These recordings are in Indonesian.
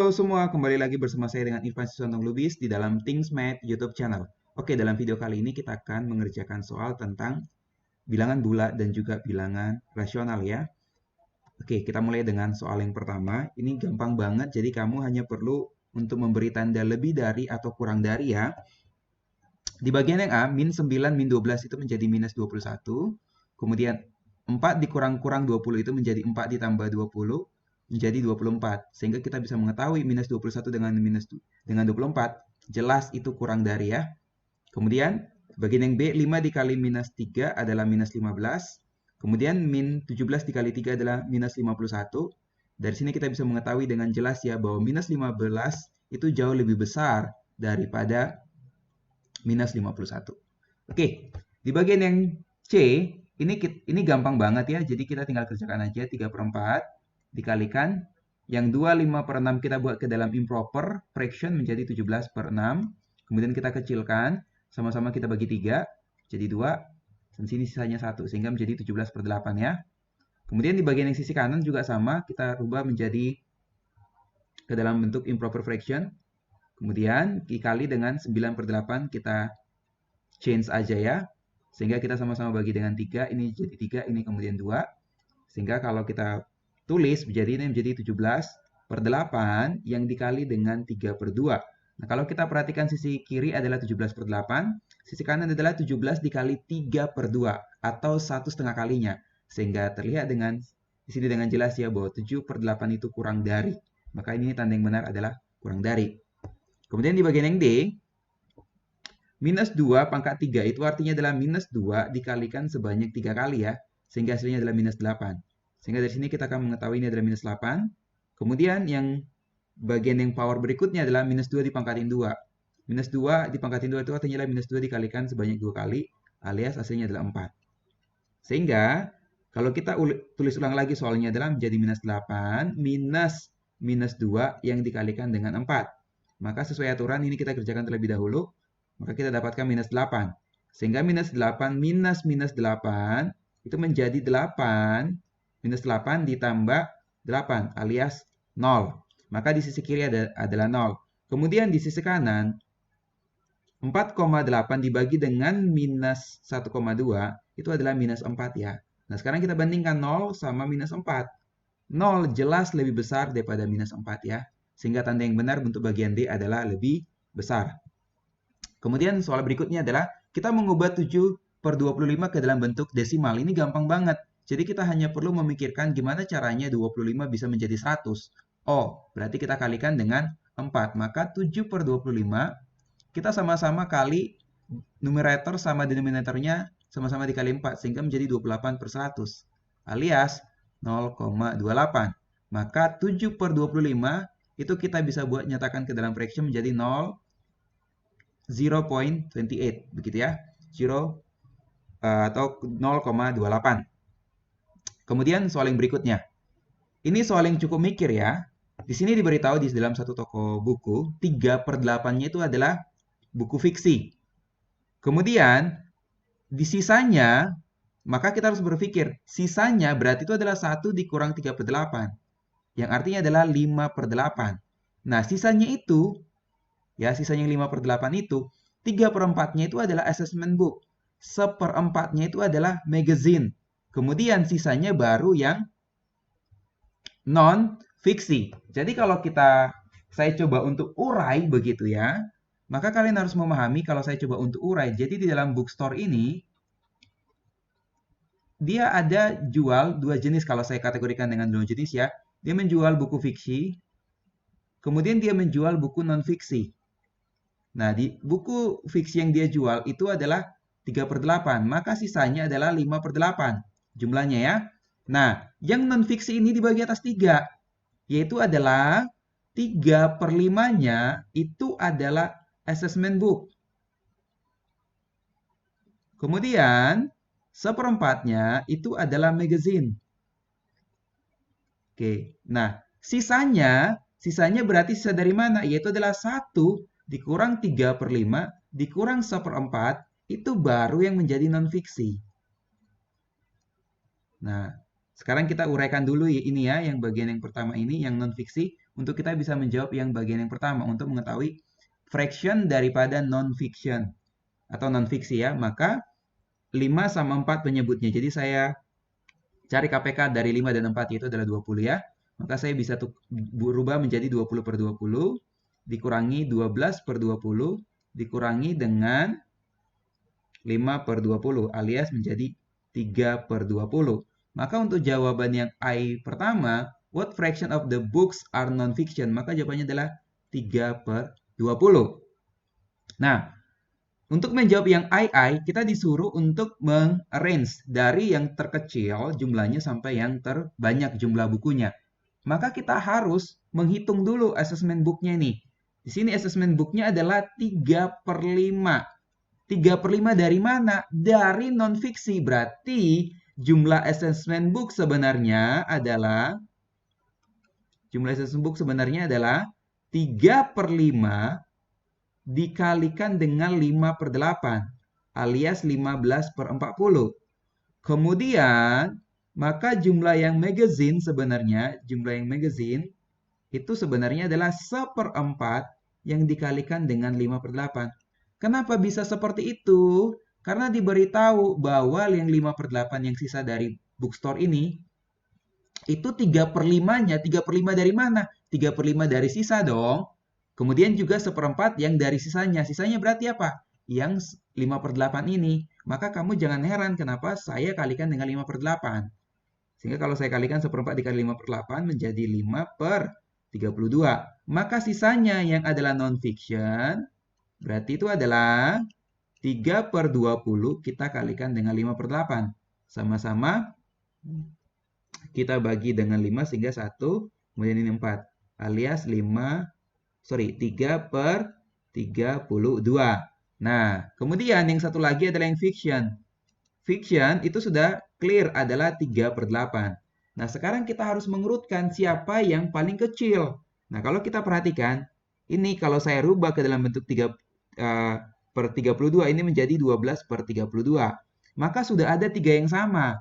Halo semua, kembali lagi bersama saya dengan Irfan Siswantong Lubis di dalam Things Math YouTube channel. Oke, dalam video kali ini kita akan mengerjakan soal tentang bilangan bulat dan juga bilangan rasional ya. Oke, kita mulai dengan soal yang pertama. Ini gampang banget, jadi kamu hanya perlu untuk memberi tanda lebih dari atau kurang dari ya. Di bagian yang A, min 9 min 12 itu menjadi minus 21. Kemudian 4 dikurang-kurang 20 itu menjadi 4 ditambah 20 menjadi 24. Sehingga kita bisa mengetahui minus 21 dengan 24 jelas itu kurang dari ya. Kemudian bagian yang B, 5 dikali minus 3 adalah minus 15. Kemudian min 17 dikali 3 adalah minus 51. Dari sini kita bisa mengetahui dengan jelas ya bahwa minus 15 itu jauh lebih besar daripada minus 51. Oke, di bagian yang C, ini gampang banget ya. Jadi kita tinggal kerjakan aja 3/4 dikalikan. Yang 2, 5/6 kita buat ke dalam improper fraction menjadi 17/6. Kemudian kita kecilkan, sama-sama kita bagi 3, jadi 2. Dan sini sisanya 1, sehingga menjadi 17/8 ya. Kemudian di bagian yang sisi kanan juga sama, kita rubah menjadi ke dalam bentuk improper fraction. Kemudian dikali dengan 9/8 kita change aja ya. Sehingga kita sama-sama bagi dengan 3, ini jadi 3, ini kemudian 2. Sehingga kalau kita tulis ini menjadi 17/8 yang dikali dengan 3/2. Nah, kalau kita perhatikan sisi kiri adalah 17/8, sisi kanan adalah 17 dikali 3/2 atau 1,5 kalinya. Sehingga terlihat di sini dengan jelas ya bahwa 7/8 itu kurang dari. Maka ini tanda yang benar adalah kurang dari. Kemudian di bagian yang D, minus 2 pangkat 3 itu artinya adalah minus 2 dikalikan sebanyak 3 kali ya. Sehingga hasilnya adalah minus 8. Sehingga dari sini kita akan mengetahui ini adalah minus 8. Kemudian yang bagian yang power berikutnya adalah minus 2 dipangkatin 2. Minus 2 dipangkatin 2 itu artinya adalah minus 2 dikalikan sebanyak 2 kali alias hasilnya adalah 4. Sehingga kalau kita tulis ulang lagi soalnya adalah menjadi minus 8 minus 2 yang dikalikan dengan 4. Maka sesuai aturan ini kita kerjakan terlebih dahulu. Maka kita dapatkan minus 8. Sehingga minus 8 minus minus 8 itu menjadi 8. Minus 8 ditambah 8 alias 0. Maka di sisi kiri adalah 0. Kemudian di sisi kanan, 4,8 dibagi dengan minus 1,2 itu adalah minus 4 ya. Nah sekarang kita bandingkan 0 sama minus 4. 0 jelas lebih besar daripada minus 4 ya. Sehingga tanda yang benar untuk bagian D adalah lebih besar. Kemudian soal berikutnya adalah kita mengubah 7/25 ke dalam bentuk desimal. Ini gampang banget. Jadi kita hanya perlu memikirkan gimana caranya 25 bisa menjadi 100. Oh, berarti kita kalikan dengan 4. Maka 7/25 kita sama-sama kali numerator sama denominatornya sama-sama dikali 4. Sehingga menjadi 28/100. Alias 0,28. Maka 7/25 itu kita bisa buat nyatakan ke dalam fraction menjadi 0,28 begitu ya. 0 atau 0,28. Kemudian soal yang berikutnya. Ini soal yang cukup mikir ya. Di sini diberitahu di dalam satu toko buku, 3/8-nya itu adalah buku fiksi. Kemudian di sisanya, maka kita harus berpikir, sisanya berarti itu adalah 1 dikurang 3/8. Yang artinya adalah 5/8. Nah, sisanya itu ya sisanya yang 5/8 itu 3/4-nya itu adalah assessment book, 1/4-nya itu adalah magazine, kemudian sisanya baru yang non fiksi. Jadi kalau saya coba untuk urai begitu ya, maka kalian harus memahami kalau saya coba untuk urai. Jadi di dalam bookstore ini dia ada jual dua jenis kalau saya kategorikan dengan dua jenis ya. Dia menjual buku fiksi, kemudian dia menjual buku non fiksi. Nah, di buku fiksi yang dia jual itu adalah 3/8, maka sisanya adalah 5/8 jumlahnya ya. Nah, yang non-fiksi ini dibagi atas 3, yaitu adalah 3/5-nya itu adalah assessment book. Kemudian, 1/4-nya itu adalah magazine. Oke, nah sisanya berarti sisa dari mana? Yaitu adalah 1 dikurang 3/5 dikurang 1/4 itu baru yang menjadi non-fiksi. Nah, sekarang kita uraikan dulu ini ya, yang bagian yang pertama ini, yang non-fiksi. untuk kita bisa menjawab yang bagian yang pertama untuk mengetahui fraction daripada non-fiction atau non-fiksi ya. Maka 5 sama 4 penyebutnya. Jadi saya cari KPK dari 5 dan 4 yaitu adalah 20 ya. Maka saya bisa berubah menjadi 20 per 20 dikurangi 12 per 20 dikurangi dengan 5 per 20 alias menjadi 3 per 20. Maka untuk jawaban yang I pertama, what fraction of the books are non-fiction? Maka jawabannya adalah 3 per 20. Nah, untuk menjawab yang I, kita disuruh untuk meng-arrange dari yang terkecil jumlahnya sampai yang terbanyak jumlah bukunya. Maka kita harus menghitung dulu assessment book-nya nih. Di sini assessment book-nya adalah 3 per 5. 3 per 5 dari mana? Dari non-fiksi. Berarti jumlah assessment book sebenarnya adalah 3 per 5 dikalikan dengan 5 per 8 alias 15 per 40. Kemudian, maka jumlah yang magazine itu sebenarnya adalah 1/4 yang dikalikan dengan 5 per 8. Kenapa bisa seperti itu? Karena diberitahu bahwa yang 5 per 8 yang sisa dari bookstore ini, itu 3 per 5-nya. 3 per 5 dari mana? 3 per 5 dari sisa dong. Kemudian juga 1/4 yang dari sisanya. Sisanya berarti apa? Yang 5 per 8 ini. Maka kamu jangan heran kenapa saya kalikan dengan 5 per 8. Sehingga kalau saya kalikan 1/4 dikali 5 per 8 menjadi 5 per 32. Maka sisanya yang adalah non-fiction, berarti itu adalah 3 per 20 kita kalikan dengan 5 per 8. Sama-sama kita bagi dengan 5 sehingga 1, kemudian ini 4. Alias 3 per 32. Nah, kemudian yang satu lagi adalah yang fiction. Fiction itu sudah clear adalah 3 per 8. Nah, sekarang kita harus mengurutkan siapa yang paling kecil. Nah, kalau kita perhatikan, ini kalau saya rubah ke dalam bentuk 3 per 32, ini menjadi 12 per 32. Maka sudah ada 3 yang sama.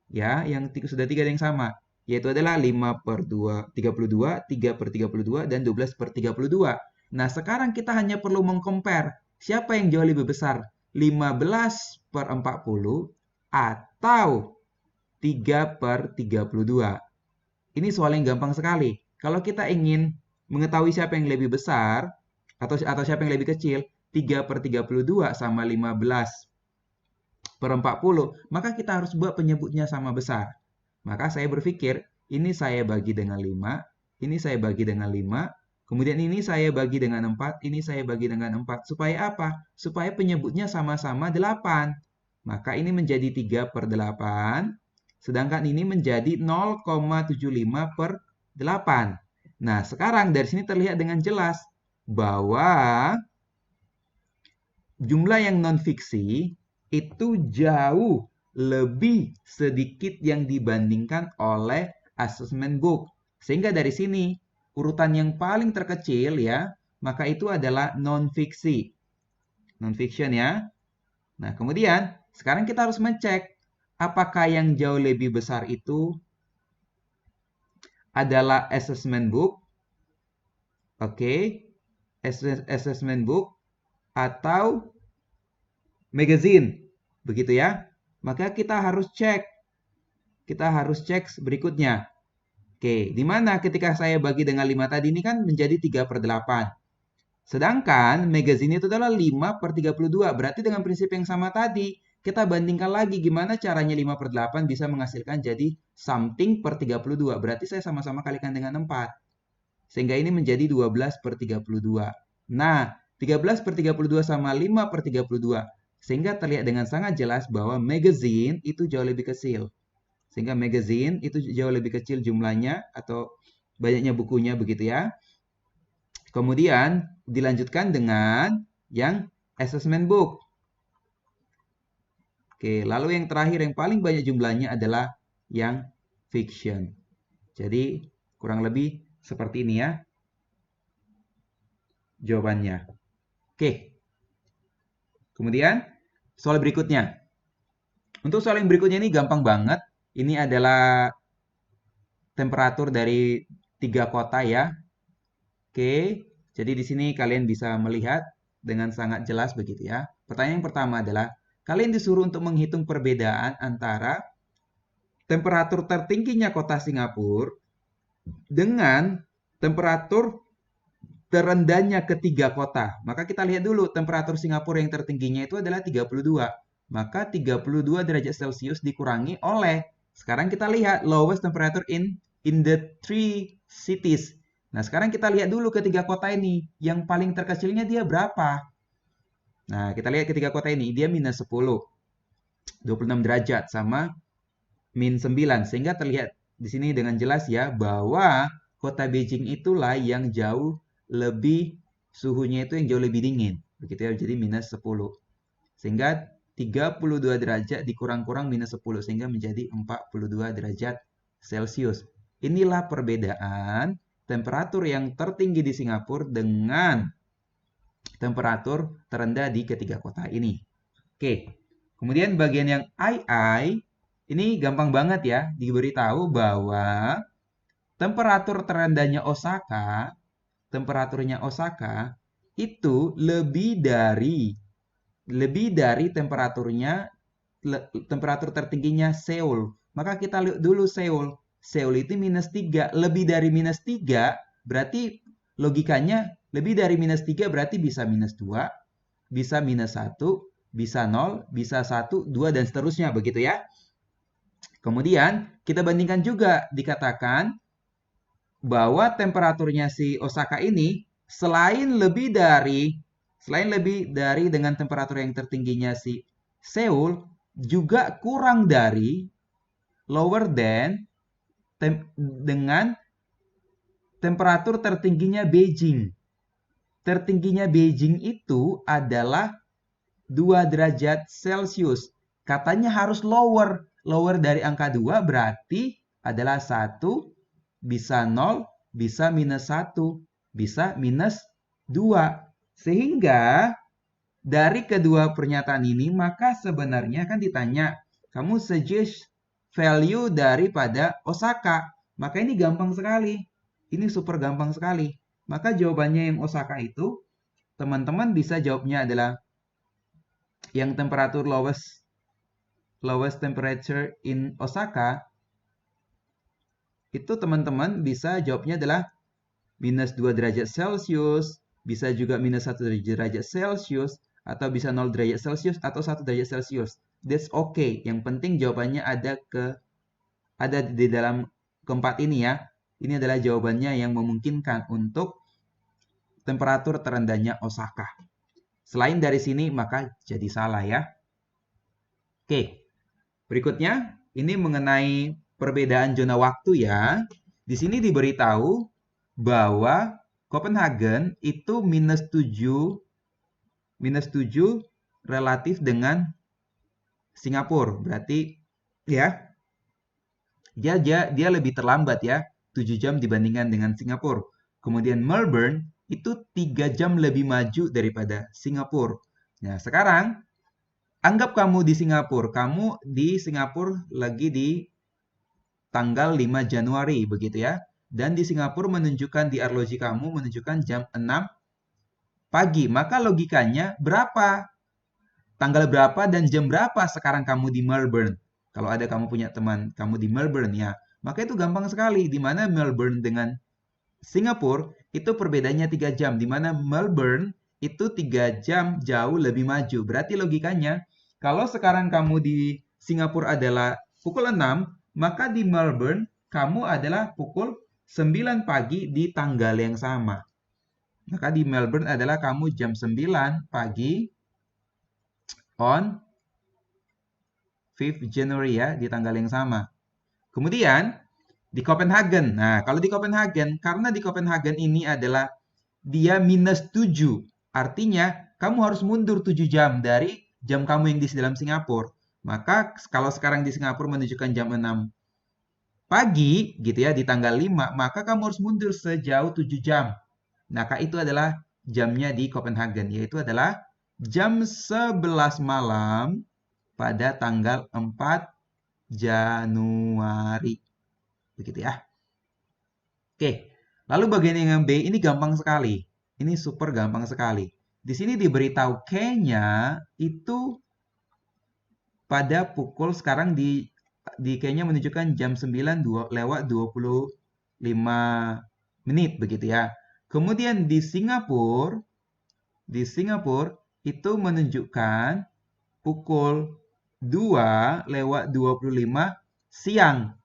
Ya, sudah 3 yang sama. Yaitu adalah 5 per 32, 3 per 32, dan 12 per 32. Nah, sekarang kita hanya perlu meng-compare. Siapa yang jauh lebih besar? 15 per 40 atau 3 per 32. Ini soal yang gampang sekali. Kalau kita ingin mengetahui siapa yang lebih besar atau siapa yang lebih kecil, 3 per 32 sama 15 per 40, maka kita harus buat penyebutnya sama besar. Maka saya berpikir, ini saya bagi dengan 5, ini saya bagi dengan 5, kemudian ini saya bagi dengan 4, ini saya bagi dengan 4. Supaya apa? Supaya penyebutnya sama-sama 8. Maka ini menjadi 3 per 8, sedangkan ini menjadi 0,75 per 8. Nah, sekarang dari sini terlihat dengan jelas bahwa jumlah yang non-fiksi itu jauh lebih sedikit yang dibandingkan oleh assessment book. Sehingga dari sini, urutan yang paling terkecil ya, maka itu adalah non-fiksi. Non-fiction ya. Nah, kemudian sekarang kita harus mengecek apakah yang jauh lebih besar itu adalah assessment book. Oke. Assessment book atau magazine. Begitu ya. Maka kita harus cek. Kita harus cek berikutnya. Oke, di mana ketika saya bagi dengan 5 tadi ini kan menjadi 3 per 8. Sedangkan magazine itu adalah 5 per 32. Berarti dengan prinsip yang sama tadi, kita bandingkan lagi gimana caranya 5 per 8 bisa menghasilkan jadi something per 32. Berarti saya sama-sama kalikan dengan 4. Sehingga ini menjadi 12 per 32. Nah, 13 per 32 sama 5 per 32. Sehingga terlihat dengan sangat jelas bahwa magazine itu jauh lebih kecil. Sehingga magazine itu jauh lebih kecil jumlahnya atau banyaknya bukunya begitu ya. Kemudian dilanjutkan dengan yang assessment book. Oke, lalu yang terakhir yang paling banyak jumlahnya adalah yang fiction. Jadi kurang lebih seperti ini ya jawabannya. Oke. Kemudian soal berikutnya. Untuk soal yang berikutnya ini gampang banget. Ini adalah temperatur dari 3 kota ya. Oke, jadi di sini kalian bisa melihat dengan sangat jelas begitu ya. Pertanyaan yang pertama adalah, kalian disuruh untuk menghitung perbedaan antara temperatur tertingginya kota Singapura dengan temperatur terendahnya ketiga kota. Maka kita lihat dulu temperatur Singapura yang tertingginya itu adalah 32. Maka 32 derajat Celcius dikurangi oleh, sekarang kita lihat lowest temperature in the three cities. Nah, sekarang kita lihat dulu ketiga kota ini. Yang paling terkecilnya dia berapa? Nah, kita lihat ketiga kota ini. Dia minus 10. 26 derajat sama min 9. Sehingga terlihat di sini dengan jelas ya bahwa kota Beijing itulah yang jauh lebih, suhunya itu yang jauh lebih dingin. Begitu ya, jadi minus 10. Sehingga 32 derajat dikurang-kurang minus 10. Sehingga menjadi 42 derajat Celcius. Inilah perbedaan temperatur yang tertinggi di Singapura dengan temperatur terendah di ketiga kota ini. Oke, kemudian bagian yang II, ini gampang banget ya, diberitahu bahwa temperatur terendahnya temperaturnya Osaka itu lebih dari temperatur tertingginya Seoul. Maka kita lihat dulu Seoul. Seoul itu minus 3. Lebih dari minus 3 berarti logikanya lebih dari minus 3 berarti bisa minus 2, bisa minus 1, bisa 0, bisa 1, 2, dan seterusnya. Begitu ya. Kemudian kita bandingkan juga, dikatakan bahwa temperaturnya si Osaka ini selain lebih dari dengan temperatur yang tertingginya si Seoul, juga kurang dari, lower than dengan temperatur tertingginya Beijing. Tertingginya Beijing itu adalah 2 derajat Celcius. Katanya harus lower. Lower dari angka 2 berarti adalah 1, bisa 0, bisa minus 1, bisa minus 2. Sehingga dari kedua pernyataan ini, maka sebenarnya kan ditanya, kamu suggest value daripada Osaka. Maka ini gampang sekali. Ini super gampang sekali. Maka jawabannya yang Osaka itu, teman-teman bisa jawabnya adalah yang temperatur lowest temperature in Osaka, itu teman-teman bisa jawabnya adalah minus 2 derajat Celcius, bisa juga minus 1 derajat Celcius, atau bisa 0 derajat Celcius, atau 1 derajat Celcius. That's okay. Yang penting jawabannya ada di dalam keempat ini ya. Ini adalah jawabannya yang memungkinkan untuk temperatur terendahnya Osaka. Selain dari sini, maka jadi salah ya. Oke, berikutnya ini mengenai perbedaan zona waktu ya. Di sini diberitahu bahwa Copenhagen itu minus 7 relatif dengan Singapura. Berarti ya, dia lebih terlambat ya, 7 jam dibandingkan dengan Singapura. Kemudian Melbourne itu 3 jam lebih maju daripada Singapura. Nah, sekarang anggap kamu di Singapura lagi di tanggal 5 Januari begitu ya. Dan di Singapura menunjukkan di arloji kamu menunjukkan jam 6 pagi. Maka logikanya berapa? Tanggal berapa dan jam berapa sekarang kamu di Melbourne? Kalau ada kamu punya teman kamu di Melbourne ya. Maka itu gampang sekali. Di mana Melbourne dengan Singapura itu perbedaannya 3 jam. Di mana Melbourne itu 3 jam jauh lebih maju. Berarti logikanya kalau sekarang kamu di Singapura adalah pukul 6, maka di Melbourne kamu adalah pukul 9 pagi di tanggal yang sama. Maka di Melbourne adalah kamu jam 9 pagi on 5th January ya, di tanggal yang sama. Kemudian di Copenhagen. Nah, kalau di Copenhagen, karena di Copenhagen ini adalah dia minus 7. Artinya, kamu harus mundur 7 jam dari jam kamu yang di dalam Singapura. Maka kalau sekarang di Singapura menunjukkan jam 6 pagi gitu ya di tanggal 5, maka kamu harus mundur sejauh 7 jam. Maka itu adalah jamnya di Copenhagen, yaitu adalah jam 11 malam pada tanggal 4 Januari. Begitu ya. Oke. Lalu bagian yang B ini gampang sekali. Ini super gampang sekali. Di sini diberitahu Kenya itu pada pukul sekarang di Kenya menunjukkan jam 9 lewat 25 menit begitu ya. Kemudian di Singapura itu menunjukkan pukul 2 lewat 25 siang.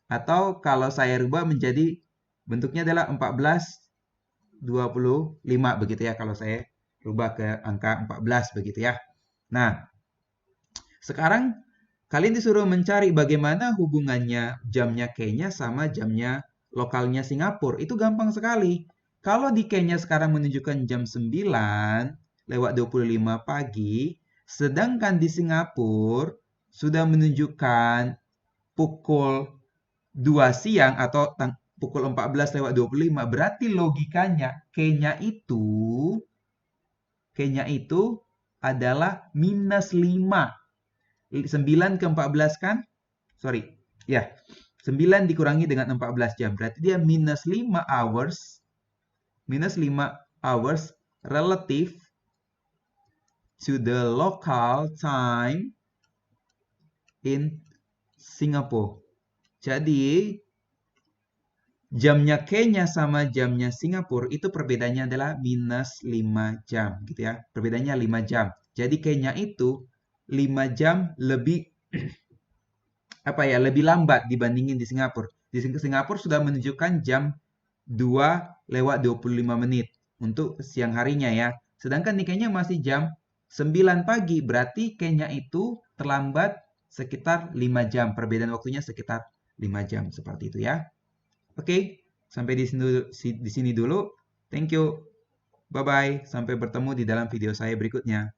Atau kalau saya rubah menjadi bentuknya adalah 14.25 begitu ya kalau saya rubah ke angka 14 begitu ya. Nah, sekarang kalian disuruh mencari bagaimana hubungannya jamnya Kenya sama jamnya lokalnya Singapura. Itu gampang sekali. Kalau di Kenya sekarang menunjukkan jam 9 lewat 25 pagi, sedangkan di Singapura sudah menunjukkan pukul 2 siang atau pukul 14 lewat 25, berarti logikanya Kenya itu adalah minus 5. 9 ke 14 kan? Sorry. Ya, 9 dikurangi dengan 14 jam. Berarti dia minus 5 hours. Minus 5 hours relative to the local time in Singapore. Jadi, jamnya Kenya sama jamnya Singapura itu perbedaannya adalah minus 5 jam gitu ya. Perbedaannya 5 jam. Jadi Kenya itu 5 jam lebih lebih lambat dibandingin di Singapura. Di Singapura sudah menunjukkan jam 2 lewat 25 menit untuk siang harinya ya. Sedangkan di Kenya masih jam 9 pagi, berarti Kenya itu terlambat sekitar 5 jam. Perbedaan waktunya sekitar 5 jam seperti itu ya. Oke, sampai di sini dulu. Thank you. Bye-bye. Sampai bertemu di dalam video saya berikutnya.